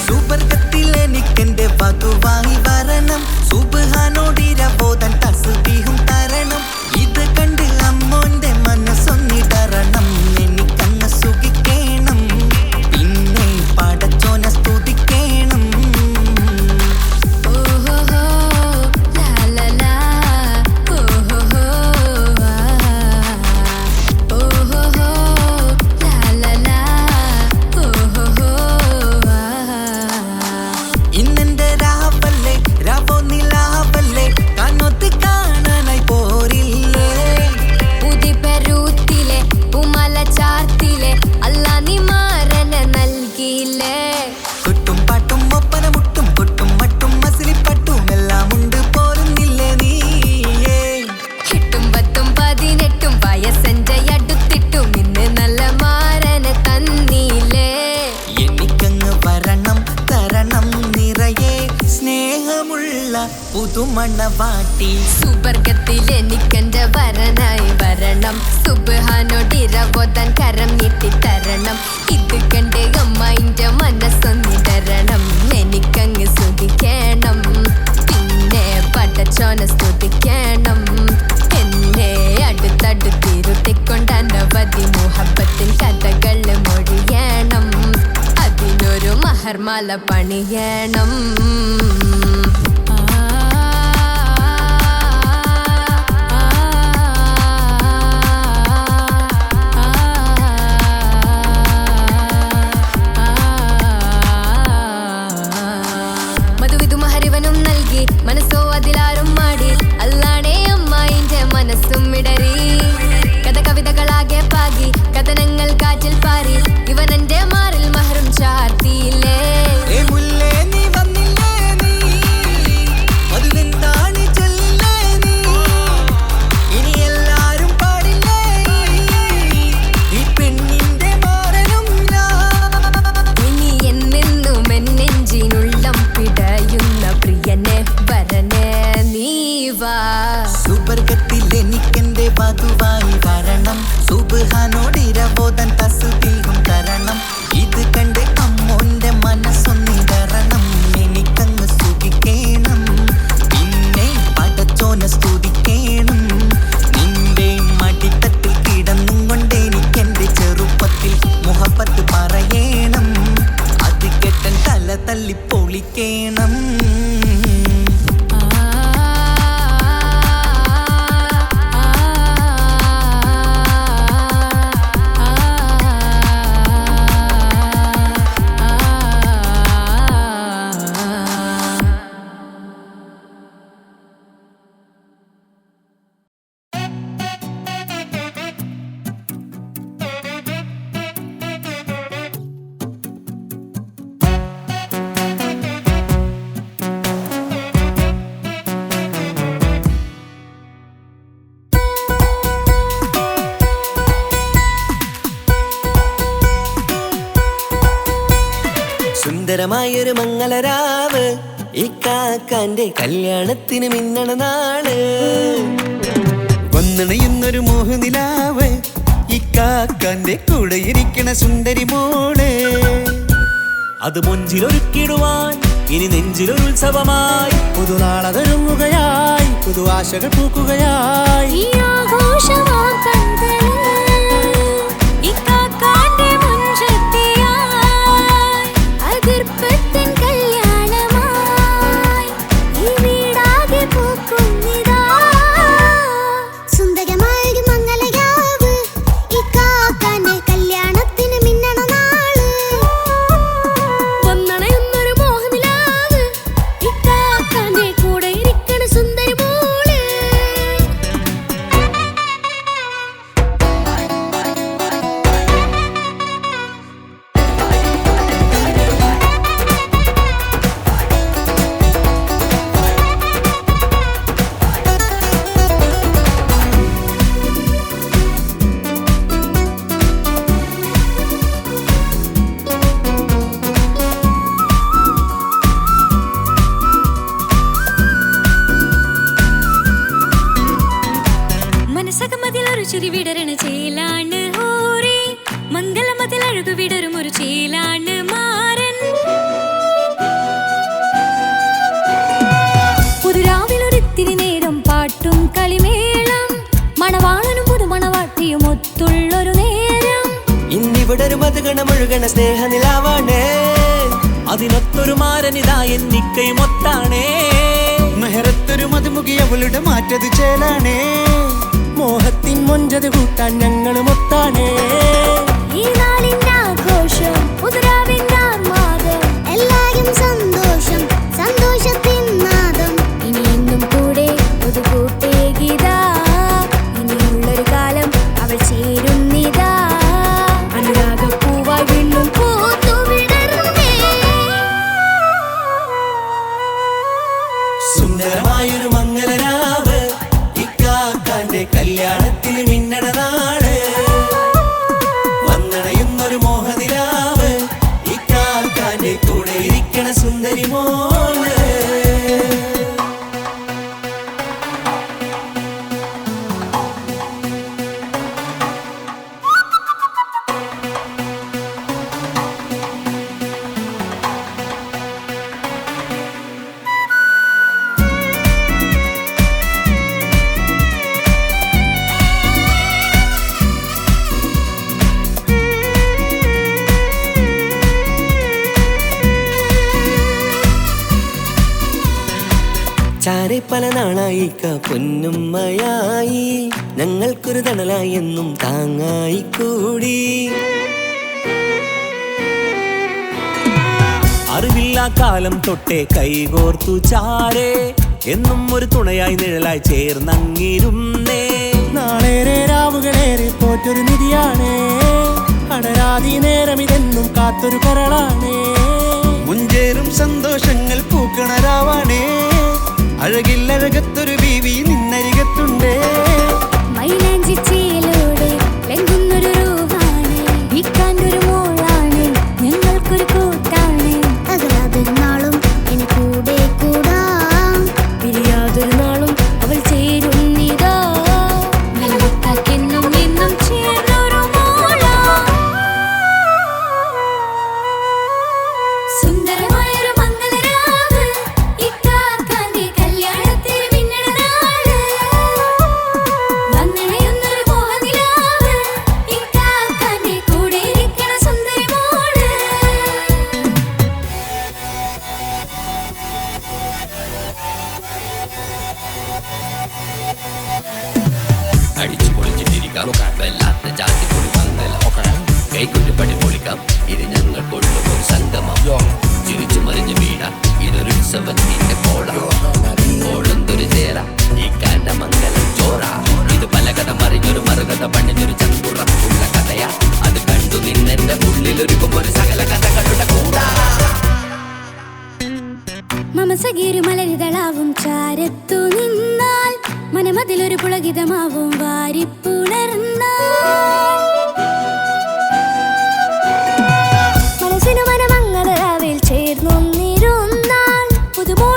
സുബർഗത്തിലെനിക്കെന്റെ വധുവായി വരണം, സുബ്ഹാനോടിരവോദാൻ തസ്ബീഹും തരണം. ഇത് കണ്ട് അമ്മോന്റെ മനസ്സൊന്നിടരണം. എനിക്കങ്ങ് സുഖിക്കണം, പിന്നെ പടച്ചോനെ സ്തുതിക്കണം. ഓഹോഹോ ലാലലാ, ഓഹോഹോ ഓഹോഹോ ലാലലാ, ഓഹോഹോ. ഇന്നെന്റെ രാവല്ലേ, രാവോ നിലാവല്ലേ, കണ്ണൊത്ത് കാണാനായി പോരില്ലേ. ഉദിപെരൂത്തിലെ ഉമല ചാർത്തിലെ അല്ലാ നീ മാരനെ നൽകിയില്ലേ. കുട്ടും പാട്ടും ഒപ്പന മുട്ടും കൊട്ടും മട്ടും മസിലിപ്പട്ടും എല്ലാം ഉണ്ട് പോരുന്നില്ലേ നീയേ. 8 10 18 വയസ്സെന്റെ അടുത്തിട്ടും ഇന്ന് നല്ല മാരനെ തന്നീലേ. എനിക്കങ്ങ് വരണം തരണം നിറയെ സ്നേഹമുള്ള പുതുമണവാട്ടി. സുബർഗത്തിലെനിക്കെന്റെ വരനായി വരണം, സുബ്ഹാനോടിരവോദാൻ കരം നീട്ടിത്തരണം. ഇത് കണ്ട് അമ്മായിന്റെ മനസ്സൊന്നിടരണം. എനിക്കങ്ങ് സ്തുതിക്കണം, പിന്നെ പടച്ചോനെ സ്തുതിക്കണം. എന്നെ അടുത്തടുത്തിരുത്തിക്കൊണ്ട് അനവധി മുഹബത്തിൻ കഥകൾ മൊഴിയണം. അതിനൊരു മഹർമാല പണിയണം. മധുവിധു മഹരിവനും നൽകി, മനസ്സോ അതിലാരും മാടി. അല്ലാണേ അമ്മായിന്റെ മനസ്സും ഇടറി. കഥ കവിതകളാകെ പാകി, കഥനങ്ങൾ കാറ്റിൽ പാറി. ഇവനെന്റെ മാറിൽ മഹറും ചാർത്തിയില്ലേ. ഏ മുല്ലേ നീ വന്നില്ലേ നീ, മധുവെന്താണ് ചൊല്ലില്ലേ നീ. ഇനി എല്ലാരും പാടില്ലേ ഈ പെണ്ണിന്റെ മാറനും ഞാൻ. ഇനി എന്നെന്നും എന്നെഞ്ചിനുള്ളം പിടയുന്ന പ്രിയനെ വരനെ നീ വാ. സുബർഗത്തിലെനിക്കെന്റെ വധുവായി വരണം, സുബ്ഹാനോടിരവോദാൻ തസ്ബീഹും തരണം. ഇത് കണ്ട് അമ്മോന്റെ മനസ്സൊന്നിടരണം. എനിക്കങ്ങ് സുഖിക്കണം, പിന്നെ പടച്ചോനെ സ്തുതിക്കണം. നിന്റെ മടിത്തട്ടിൽ കിടന്നും കൊണ്ട് എനിക്കെന്റെ ചെറുപ്പത്തിൽ മുഹബത്ത് പറയണം. അത് കെട്ടൻ തല തല്ലി പൊളിക്കണം. സുന്ദരമായൊരു മംഗളരാവ് ഇക്കാക്കാന്റെ കല്യാണത്തിന് മിന്നണ നാള് വന്നണയുന്നൊരു മോഹനിലാവ് ഇക്കാക്കാന്റെ കൂടെ ഇരിക്കണ സുന്ദരി മോള് അത് മൊഞ്ചിലൊരുക്കിടുവാൻ ഇനി നെഞ്ചിലൊരു ഉത്സവമായി പുതുനാളതൊരുങ്ങുകയായി പുതു ആശകൾ പൂക്കുകയായി ഈ ആഘോഷമാക്കണ്ടേ ഇക്കാക്കാന്റെ മുൻചെത്തിയായി അതിർപ്പത്തിൻ കല്യാണമായി ഈ വീടാകെ പൂക്കുന്നിതാ സുന്ദരമായൊരു മംഗളയാവ് ഇക്കാക്കാന്റെ കല്യാണത്തിന് മിന്നണ നാള് വന്നണയുന്നൊരു മോഹനിലാവ് ഇക്കാക്കാന്റെ കൂടെ ഇരിക്കണ സുന്ദരി മോള് മനസ്സകമതിലൊരു ചിരി വിടരണ ചേലാണ് ഹോറി മംഗളമതിൽ അഴുതു വിടരും ഒരു ചേലാണ് മാരൻ പുതുരാവിലൊരിത്തിരി നേരം പാട്ടും കളിമേളം മണവാളനും പുതുമണവാട്ടിയും ഒത്തുള്ളൊരു നേരം ഇന്നിവിടൊരു മധുഗണമൊഴുകണ സ്നേഹനിലാവാണേ അതിനൊത്തൊരു മാരനിതാ എന്നിക്കൈമൊത്താണേ മെഹറത്തൊരു മധുമുഖി അവളുടെ മാറ്റത് ചേലാണേ മോഹത്തിൻ മൊഞ്ചത് കൂട്ടാൻ ഞങ്ങളും ഒത്താണേ ഈ നാളിന്റെ ആഘോഷം പുതുരാവിന്റെ ആർമാദം എല്ലാരും സന്തോഷം സന്തോഷത്തിൻ നാദം ഇനി എന്നും കൂടെ പുതുകൂട്ടേ ഗീതാ ഇനിയുള്ളൊരു കാലം അവൾ ചേരുന്നിതാ അനുരാഗപ്പൂവായി വീണ്ടും പൂത്തുവിടരുന്നേ സുന്ദരമായൊരു മംഗളരാവ് ഇക്കാക്കാന്റെ കല്യാണത്തിന് മിന്നണ നാള് വന്നണയുന്നൊരു മോഹനിലാവ് ഇക്കാക്കാന്റെ കൂടെ ഇരിക്കണ സുന്ദരി മോള് ചാരെ പല നാളായിക്ക പൊന്നുമ്മയായി ഞങ്ങൾക്കൊരു തണലായി എന്നും താങ്ങായി കൂടി അറിവില്ല കാലം തൊട്ടേ കൈകോർത്തു ചാരേ എന്നും ഒരു തുണയായി നിഴലായി ചേർന്നങ്ങിരുന്നേ നാളേറെ രാവുകളേറെ പോറ്റൊരു നിധിയാണേ അടരാതി നേരം ഇതെന്നും കാത്തൊരു കരളാണേ മുഞ്ചേറും സന്തോഷങ്ങൾ പൂക്കണരാവാണേ അഴകില്ലഴകത്തൊരു ബീവി നിന്നരികത്തുണ്ടേ മൈലാഞ്ചി ചേലോടെ ലംഘുന്നൊരു രൂപാണ് ഇക്കാണ്ടൊരു മോളാണ് ഞങ്ങൾക്കൊരു കൂട്ടാണ് അകലാതൊരു നാളും എൻ കൂടെ കൂടാം പിരിയാതൊരു നാളും അവൾ ചേരുന്നിതാ വെള്ളിക്കാക്കെന്നും എന്നും ചേർന്നൊരു മോളാ സുന്ദരമായൊരു മംഗളരാവ് ഇക്കാക്കാന്റെ കല്യാണത്തിന് മിന്നണ നാള് വന്നണയുന്നൊരു മോഹനിലാവ് ഇക്കാക്കാന്റെ കൂടെ ഇരിക്കണ സുന്ദരി മോള് അടിച്ചു പൊളിച്ചിട്ടിരിക്കാം വല്ലാത്ത ജാതി പൊളി മംഗലം കൈകൊണ്ടുപടി പൊളിക്കാം ഇത് ഞങ്ങൾ കൊള്ളും സംഗമം ചിരിച്ചു മറിഞ്ഞു വീണ ഇതൊരു ഉത്സവത്തിന്റെ കോളന്തൊരു ചേര ഈ കാണ്ട മംഗലം ചോറ ഇത് പലകഥ മറിഞ്ഞൊരു മറുകഥ പണിഞ്ഞൊരു ചന്തുറപ്പുള്ള കഥയാ അത് കണ്ടു നിന്നെന്റെ ഉള്ളിലൊരുക്കും ഒരു സകല കഥകളുടെ കൂടാ മമസഗിരു മലരിതളാവും ചാരത്തു നിന്നാൽ മനമതിലൊരു പുളകിതമാവും വാരിപ്പുണർന്നാൽ മനസ്സിനു മനമങ്ങതരാവിൽ ചേർന്നൊന്നിരുന്നാൽ പുതുമോ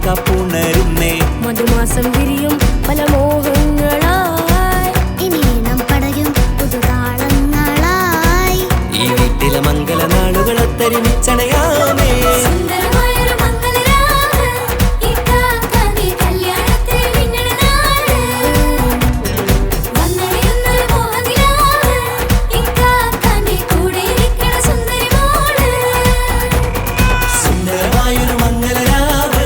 ഇക്കാക്ക പുണരുന്നേ. മധുമാസം വിരിയും പല മോഹങ്ങളായി, ഇനി നാം പടരും പുതുതാളങ്ങളായി. ഈ വീട്ടിലെ മംഗള നാളുകൾ ഒത്തൊരുമിച്ചണയാമേ. സുന്ദരമായൊരു മംഗളരാവ്, ഇക്കാക്കാന്റെ കല്യാണത്തിൽ മിന്നണ നാള്. വന്നണിയുന്നൊരു മോഹനിലാവ്, ഇക്കാക്കാന്റെ കൂടെ ഇരിക്കണ സുന്ദരി മോള്. സുന്ദരമായൊരു മംഗളരാവ്,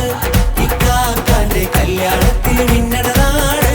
ഇക്കാക്കാന്റെ കല്യാണത്തിൽ മിന്നണ നാള്.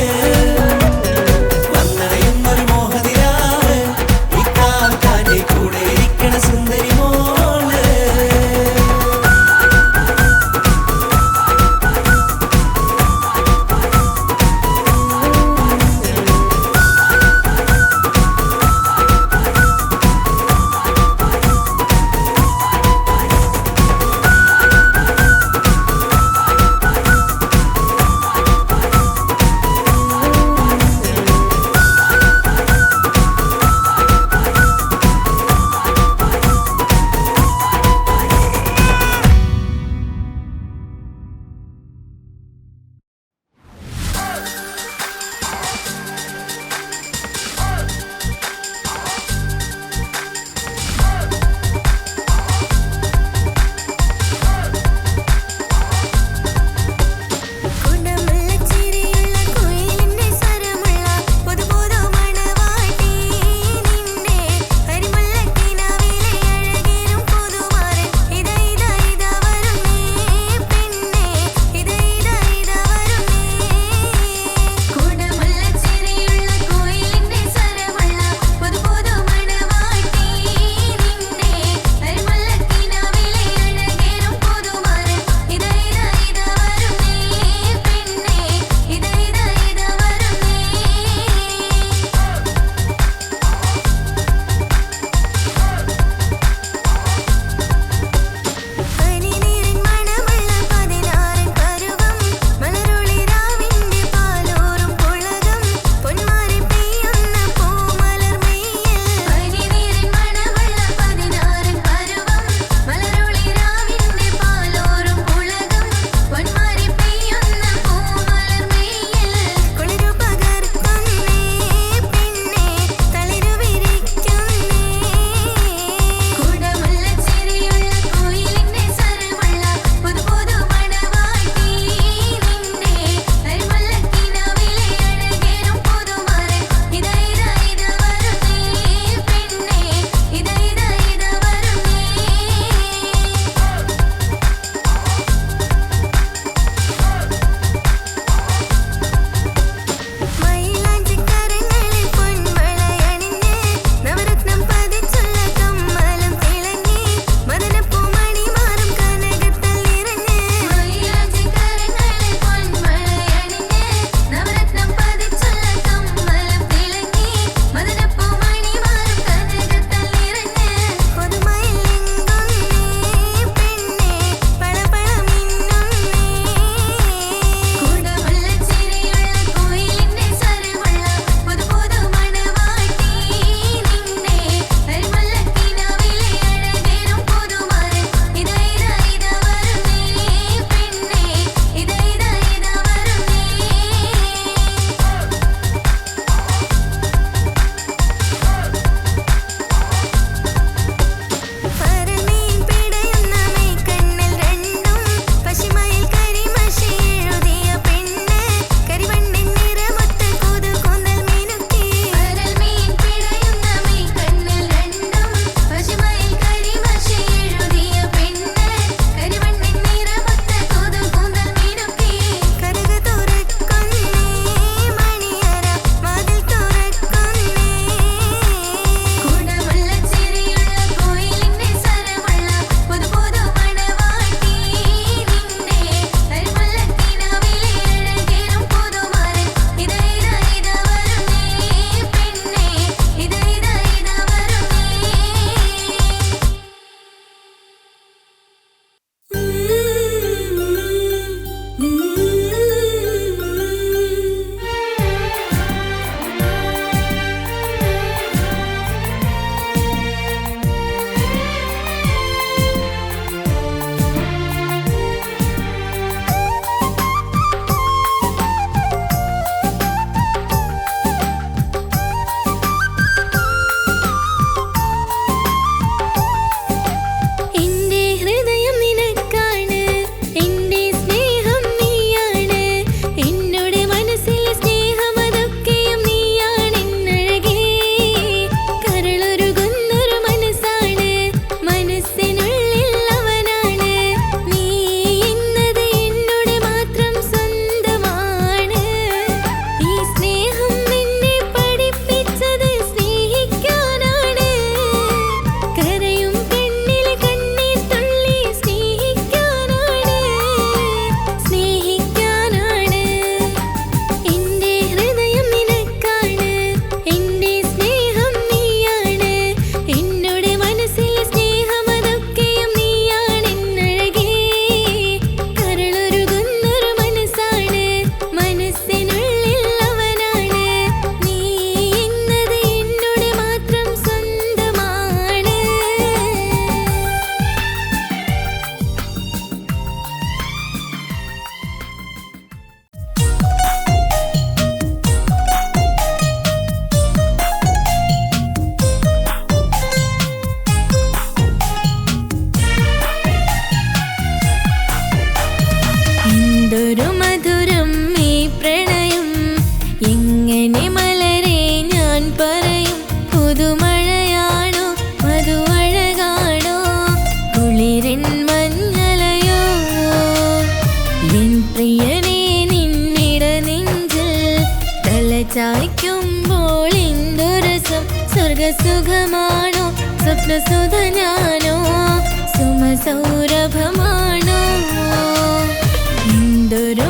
ചായ്ക്കുമ്പോൾ എന്തൊരസം സ്വർഗസുഖമാണോ സ്വപ്നസുധ ഞാനോ സുമസൗരഭമാണോ എന്തൊരു